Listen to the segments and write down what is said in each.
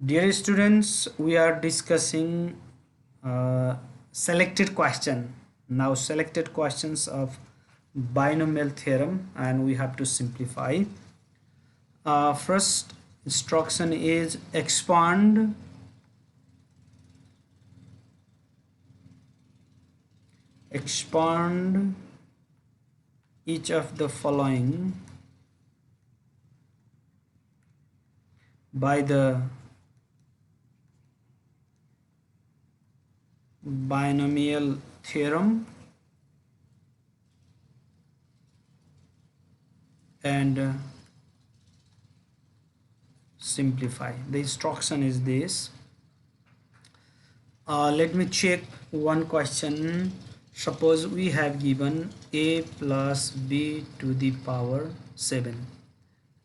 Dear students, we are discussing selected question. Now selected questions of binomial theorem, and we have to simplify. First instruction is expand each of the following by the binomial theorem and simplify. The instruction is this. Let me check one question. Suppose we have given a plus b to the power 7.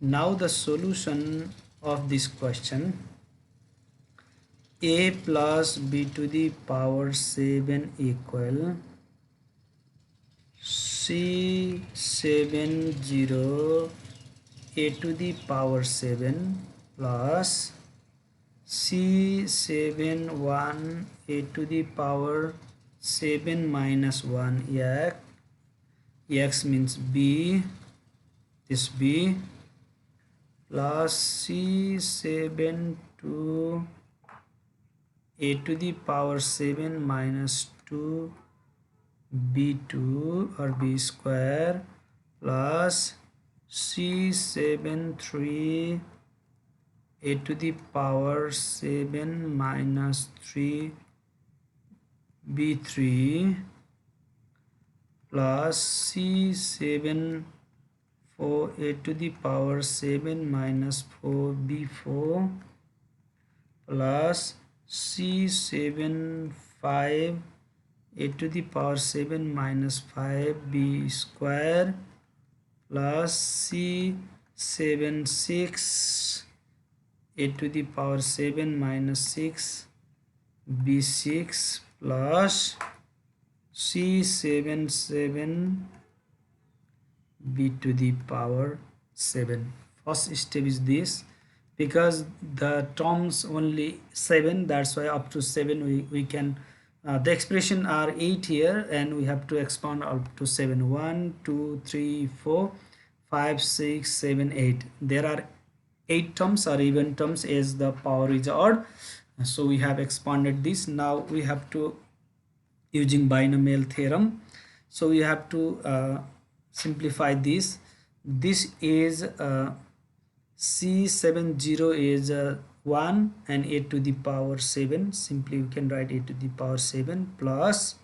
Now the solution of this question, a plus b to the power 7 equal C70 a to the power 7 plus C71 a to the power 7 minus 1 x means b, this b, plus C72 a to the power 7 minus 2 b2 or b square plus C73 a to the power 7 minus 3 b3 plus C74 a to the power 7 minus 4 b4 plus C75 a to the power 7 minus 5 b square plus C76 a to the power 7 minus 6 b6 plus C77 b to the power 7. First step is this, because the terms only 7, that's why up to 7 we can the expression are 8 here, and we have to expand up to 7. 1 2 3 4 5 6 7 8. There are 8 terms or even terms as the power is odd, so we have expanded this. Now we have to using binomial theorem, so we have to simplify this. This is C70 is 1 and a to the power 7. Simply we can write a to the power 7 plus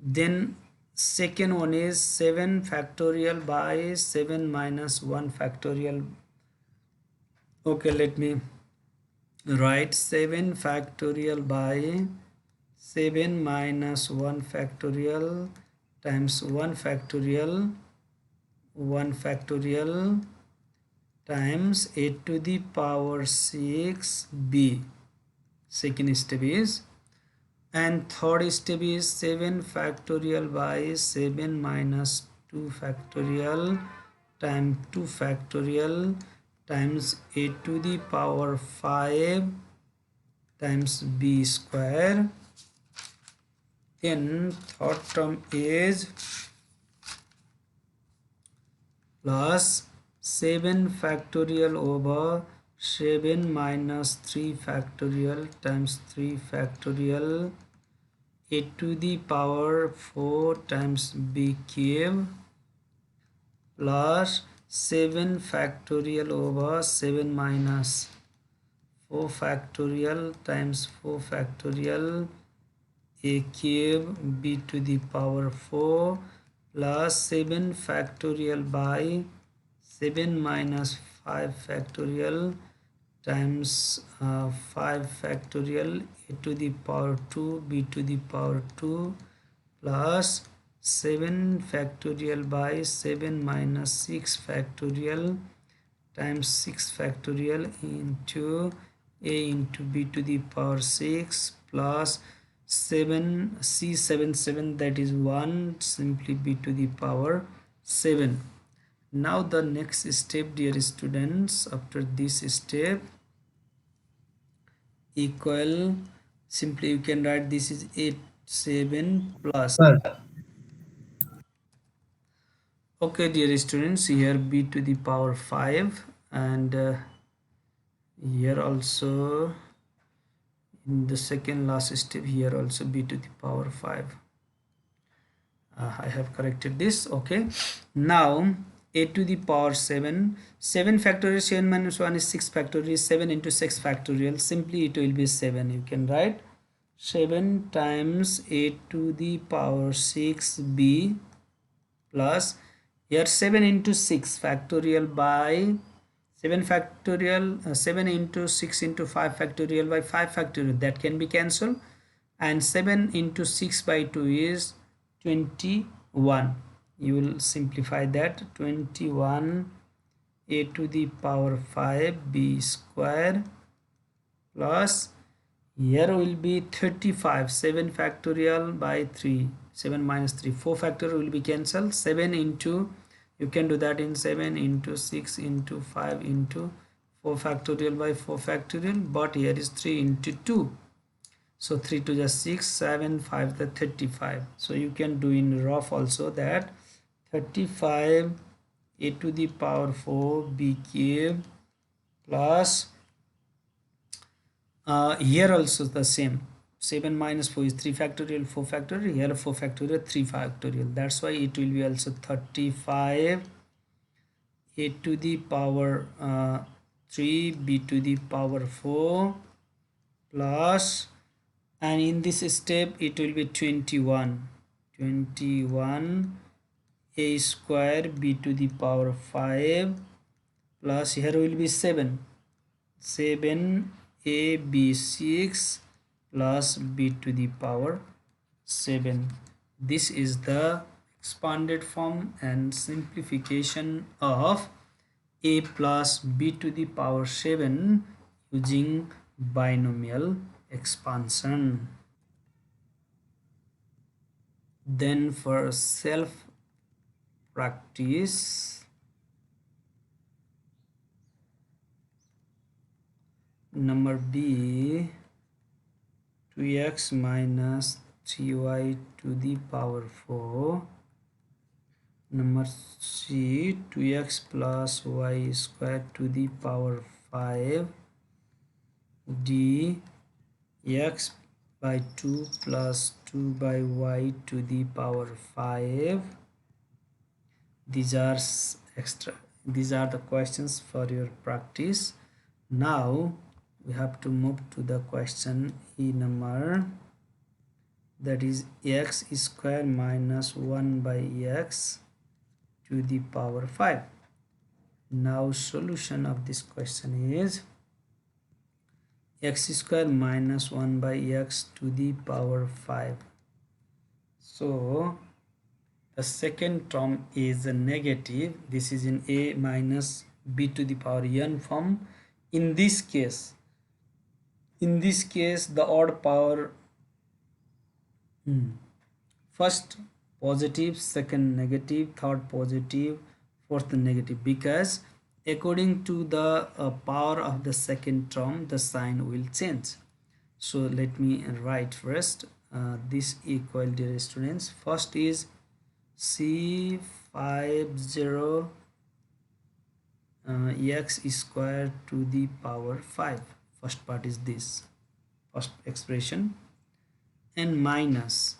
then second one is 7 factorial by 7 minus 1 factorial. Okay, let me write 7 factorial by 7 minus 1 factorial times 1 factorial times a to the power 6b. Second step is, and third step is 7 factorial by 7 minus 2 factorial times 2 factorial times a to the power 5 times b square. Then third term is plus 7 factorial over 7 minus 3 factorial times 3 factorial a to the power 4 times b cube plus 7 factorial over 7 minus 4 factorial times 4 factorial a cube b to the power 4 plus 7 factorial by 7 minus 5 factorial times 5 factorial a to the power 2 b to the power 2 plus 7 factorial by 7 minus 6 factorial times 6 factorial into a into b to the power 6 plus 7 C77, that is 1, simply b to the power 7. Now the next step, dear students, after this step, equal, simply you can write this is 8 7 plus. Okay, dear students, here b to the power 5, and here also in the second last step, here also b to the power 5. I have corrected this. Okay, now a to the power 7, 7 factorial 7 minus 1 is 6 factorial, 7 into 6 factorial, simply it will be 7. You can write 7 times a to the power 6b plus, here 7 into 6 factorial by 7 factorial, 7 into 6 into 5 factorial by 5 factorial, that can be cancelled, and 7 into 6 by 2 is 21. You will simplify that, 21 a to the power 5 b square plus, here will be 35, 7 factorial by 3, 7 minus 3, 4 factorial will be cancelled, 7 into, you can do that in 7 into 6 into 5 into 4 factorial by 4 factorial, but here is 3 into 2. So 3 to the 6, 7, 5 the 35. So you can do in rough also that 35 a to the power 4 b cube plus, here also the same, 7 minus 4 is 3 factorial, 4 factorial, here 4 factorial, 3 factorial, that's why it will be also 35 a to the power 3 b to the power 4 plus, and in this step it will be 21 a square b to the power 5 plus, here will be 7 a b 6 plus b to the power 7. This is the expanded form and simplification of a plus b to the power 7 using binomial expansion. Then for self practice, number B, 2x minus 3y to the power 4. Number C, 2x plus y square to the power 5. D, x by 2 plus 2 by y to the power 5. These are the questions for your practice. Now we have to move to the question E number, that is x square minus 1 by x to the power 5. Now solution of this question is x square minus 1 by x to the power 5. So the second term is a negative, this is in a minus b to the power n form. In this case the odd power, first positive, second negative, third positive, fourth negative, because according to the power of the second term the sign will change. So let me write first this equal, dear students. First is C50 x square to the power 5. First part is this first expression, and minus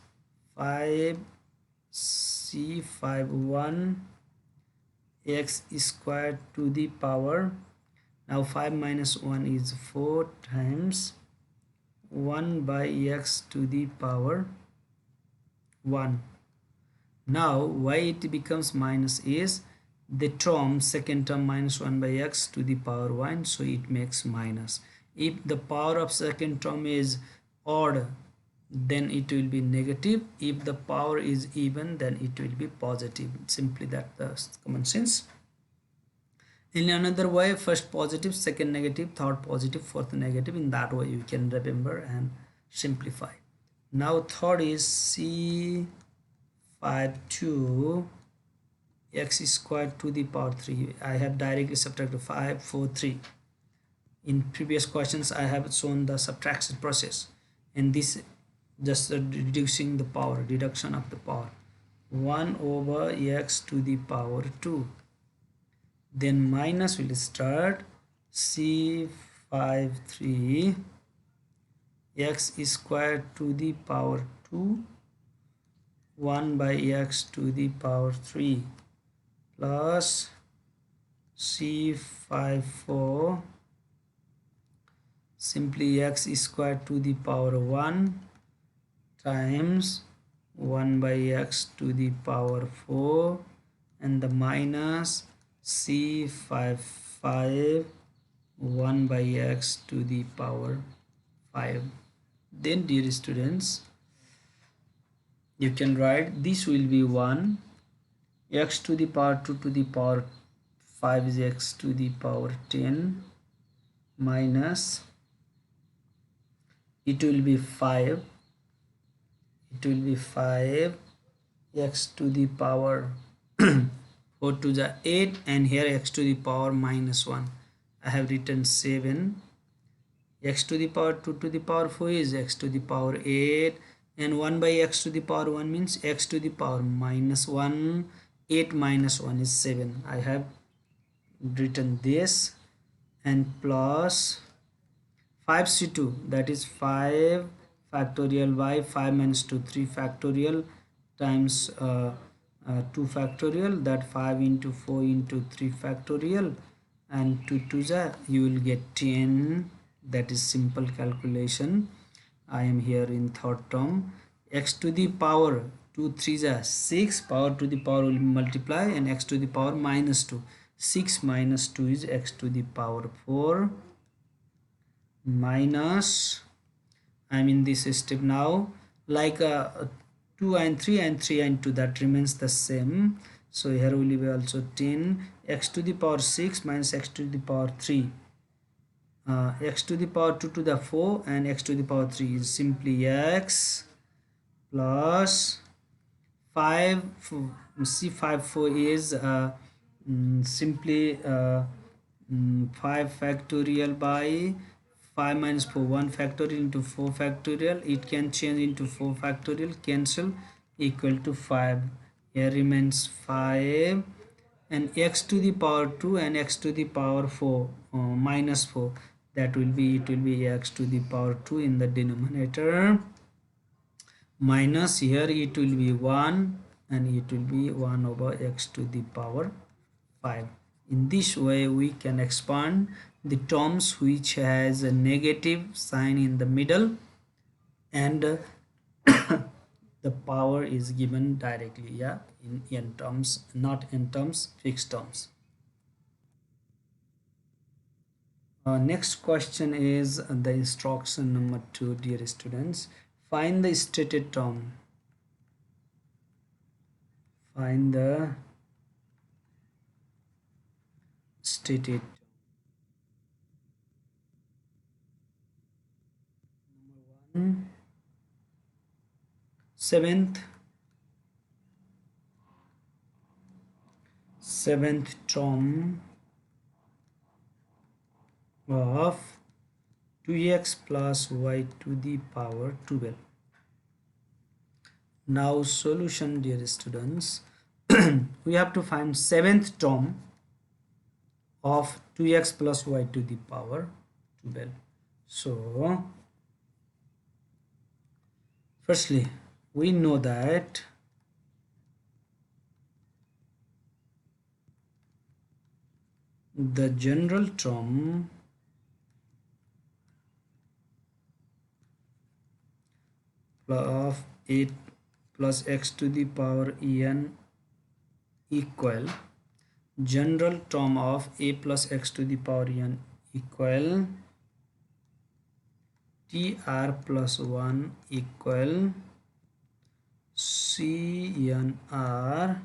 5C51 x square to the power, now 5 minus 1 is 4 times 1 by x to the power 1. Now why it becomes minus is the term, second term minus 1 by x to the power 1, so it makes minus. If the power of second term is odd, then it will be negative. If the power is even, then it will be positive. Simply that, the common sense. In another way, first positive, second negative, third positive, fourth negative. In that way you can remember and simplify. Now third is C52 x squared to the power 3. I have directly subtracted 5, 4, 3. In previous questions I have shown the subtraction process, and this just reducing the power, reduction of the power. 1 over x to the power 2, then minus will start. C5 3 x squared to the power 2 1 by x to the power 3 plus C5 4 simply x squared to the power 1 times 1 by x to the power 4 and the minus C5 5 1 by x to the power 5. Then dear students, you can write this will be 1, x to the power 2 to the power 5 is x to the power 10 minus it will be 5, it will be 5 x to the power 4 to the 8, and here x to the power minus 1. I have written 7. X to the power 2 to the power 4 is x to the power 8, and 1 by x to the power 1 means x to the power minus 1. 8 minus 1 is 7. I have written this, and plus 5c2, that is 5 factorial by 5 minus 2 3 factorial times 2 factorial, that 5 into 4 into 3 factorial, and 2 to the you will get 10. That is simple calculation. I am here in third term. X to the power 2 3 is 6, power to the power will multiply, and x to the power minus 2. 6 minus 2 is x to the power 4 minus, I am in this step now, like 2 and 3 and 3 and 2, that remains the same. So here will be also 10 x to the power 6 minus x to the power 3. X to the power 2 to the 4 and x to the power 3 is simply x plus 5. C5 4 is simply 5 factorial by 5 minus 4, 1 factorial into 4 factorial. It can change into 4 factorial, cancel, equal to 5. Here remains 5, and x to the power 2 and x to the power 4 minus 4, that will be, it will be x to the power 2 in the denominator, minus here it will be 1, and it will be 1 over x to the power 5. In this way we can expand the terms which has a negative sign in the middle, and the power is given directly, yeah, in n terms, not in terms, fixed terms. Next question is the instruction number 2, dear students. Find the stated term. Find the stated number 1. Seventh term of 2x plus y to the power 12. Now solution, dear students. We have to find 7th term of 2x plus y to the power 12. So firstly we know that the general term of 8 plus x to the power en equal, general term of a plus x to the power n equal tr plus 1 equal cnr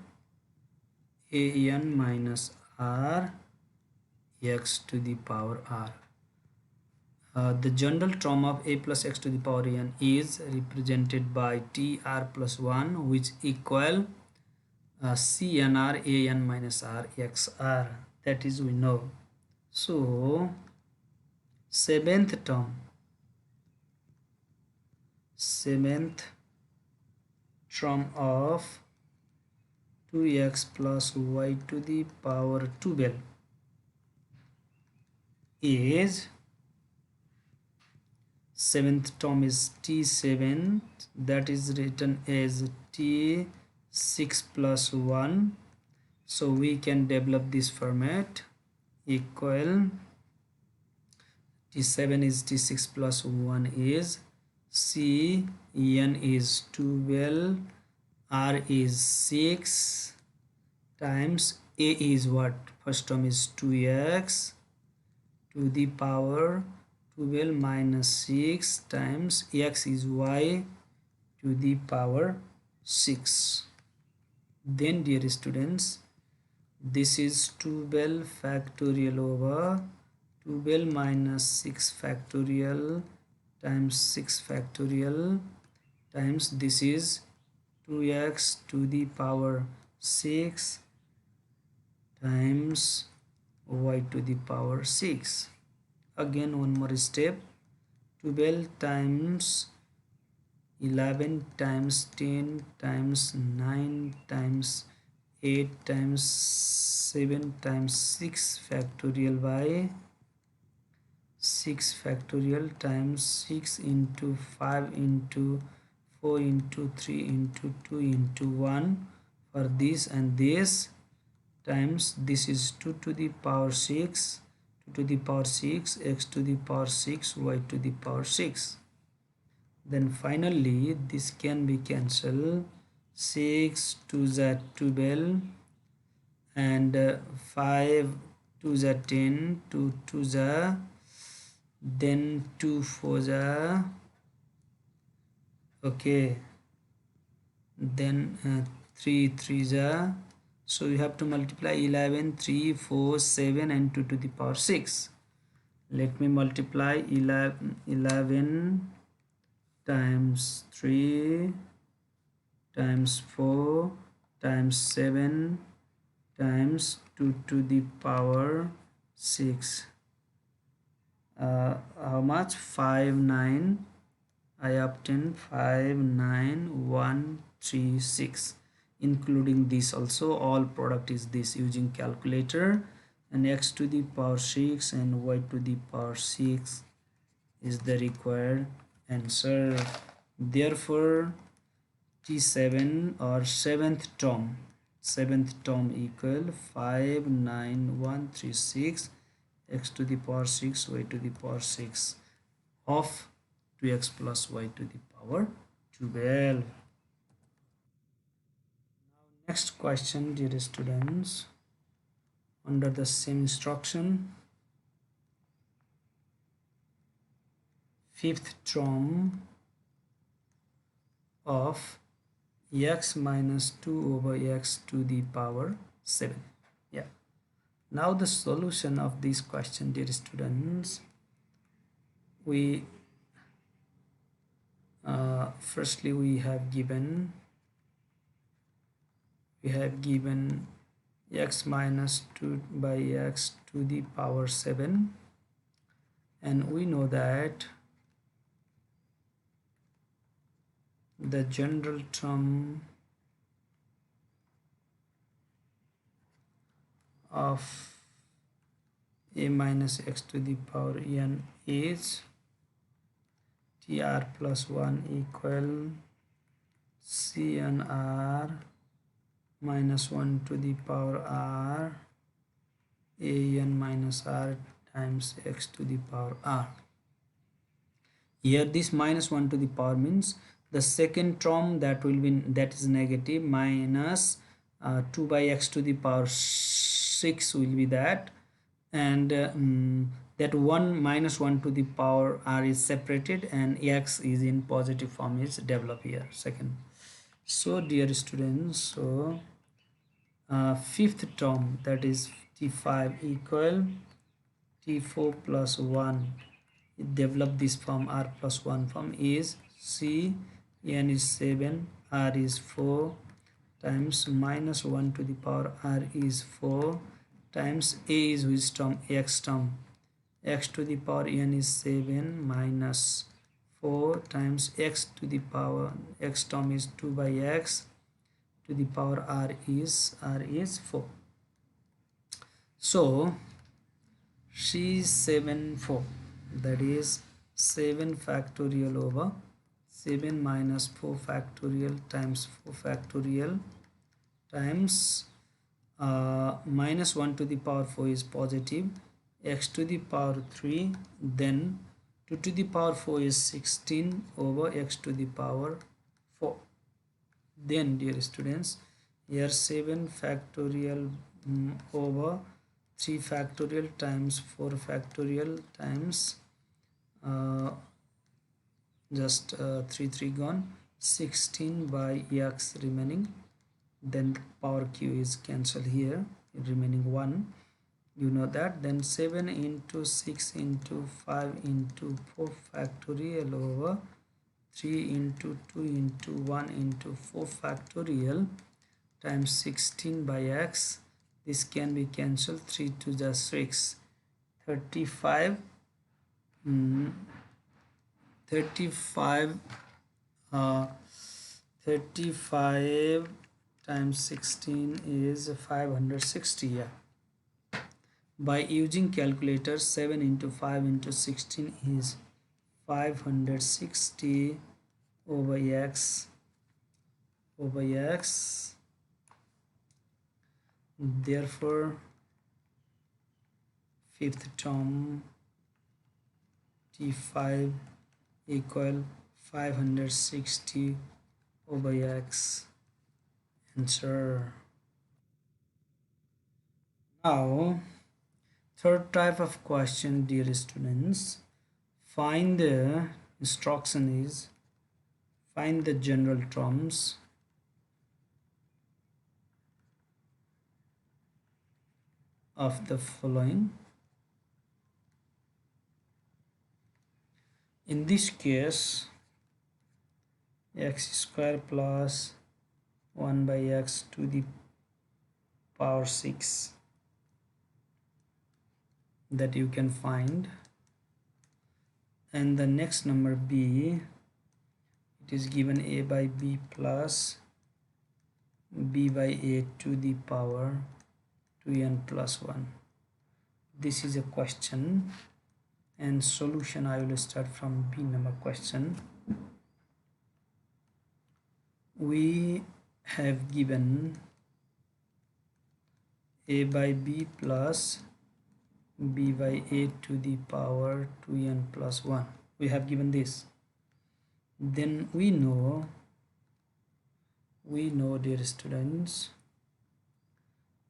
an minus r x to the power r. The general term of a plus x to the power n is represented by tr plus 1, which equal CNR AN minus R XR, that is we know. So seventh term of 2x plus y to the power 12 is, seventh term is t7, that is written as t6 plus 1. So we can develop this format equal t7 is t6 plus 1 is c, n is 12, r is 6 times a is what? First term is 2x to the power 12 minus 6 times x is y to the power 6. Then dear students, this is 12 factorial over 12 minus 6 factorial times 6 factorial times this is 2x to the power 6 times y to the power 6. Again one more step, 12 times 11 times 10 times 9 times 8 times 7 times 6 factorial by 6 factorial times 6 into 5 into 4 into 3 into 2 into 1 for this and this times this is 2 to the power 6, 2 to the power 6, x to the power 6, y to the power 6. Then finally this can be cancelled, 6 to the 12 and 5 to the 10, 2 to the, then 2 for the, okay, then 3 3 the, so you have to multiply 11, 3, 4, 7 and 2 to the power 6. Let me multiply 11 times 3 times 4 times 7 times 2 to the power 6. How much? 5 9. I obtained 5 9 1 3 6, including this also. All product is this using calculator, and x to the power 6 and y to the power 6 is the required answer. Therefore t7 or seventh term equal 5 9 1 3 6 x to the power 6 y to the power 6 of 2x plus y to the power 12. Next question, dear students, under the same instruction, fifth term of x minus 2 over x to the power 7. Yeah. Now the solution of this question, dear students, we firstly we have given x minus 2 by x to the power 7, and we know that the general term of a minus x to the power n is tr plus 1 equal cnr minus 1 to the power r an minus r times x to the power r. Here this minus 1 to the power means the second term that will be, that is negative, minus 2 by x to the power 6 will be that, and that 1 minus 1 to the power r is separated and x is in positive form is developed here second. So dear students, so fifth term, that is t5 equal t4 plus 1, develop this from r plus 1 form is c, n is 7, r is 4 times minus 1 to the power r is 4 times a is which term, x term, x to the power n is 7 minus 4 times x to the power x term is 2 by x to the power r is 4. So C74, that is 7 factorial over 7 minus 4 factorial times 4 factorial times minus 1 to the power 4 is positive, x to the power 3, then 2 to the power 4 is 16 over x to the power 4. Then dear students, here 7 factorial over 3 factorial times 4 factorial times just 3 gone, 16 by x remaining, then power q is cancelled here, remaining 1, you know that. Then 7 into 6 into 5 into 4 factorial over 3 into 2 into 1 into 4 factorial times 16 by x. This can be cancelled, 3 to the 6, 35 35 35 times 16 is 560. Yeah, by using calculator, 7 into 5 into 16 is 560 over x over x. Therefore fifth term t5 equal 560 over x. Answer. Now third type of question, dear students, find the instruction is find the general terms of the following. In this case, x square plus 1 by x to the power 6 that you can find, and the next number b, it is given a by b plus b by a to the power 2n plus 1. This is a question, and solution I will start from b number question. We have given a by b plus b by a to the power 2n plus 1. We have given this. Then we know dear students,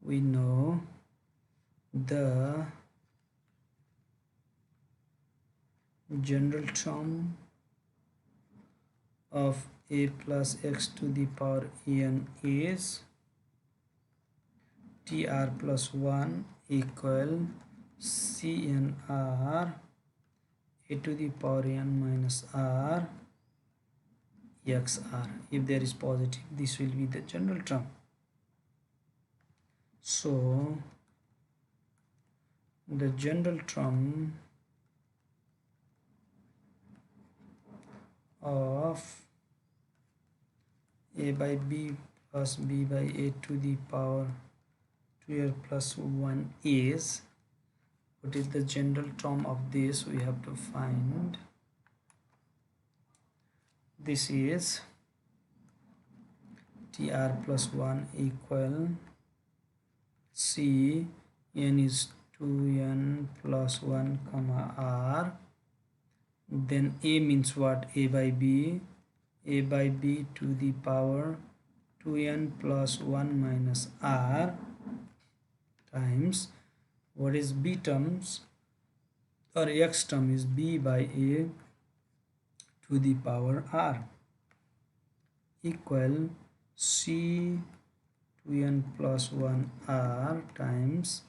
we know the general term of a plus x to the power n is tr plus 1 equal cnr a to the power n minus r xr. If there is positive, this will be the general term. So the general term of a by b plus b by a to the power 2l plus 1 is, what is the general term of this? We have to find. This is tr plus 1 equal c n is 2n plus 1 comma r. Then a means what? A by b to the power 2n plus 1 minus r times, what is b terms or x term is b by a to the power r equal c 2n plus 1 r times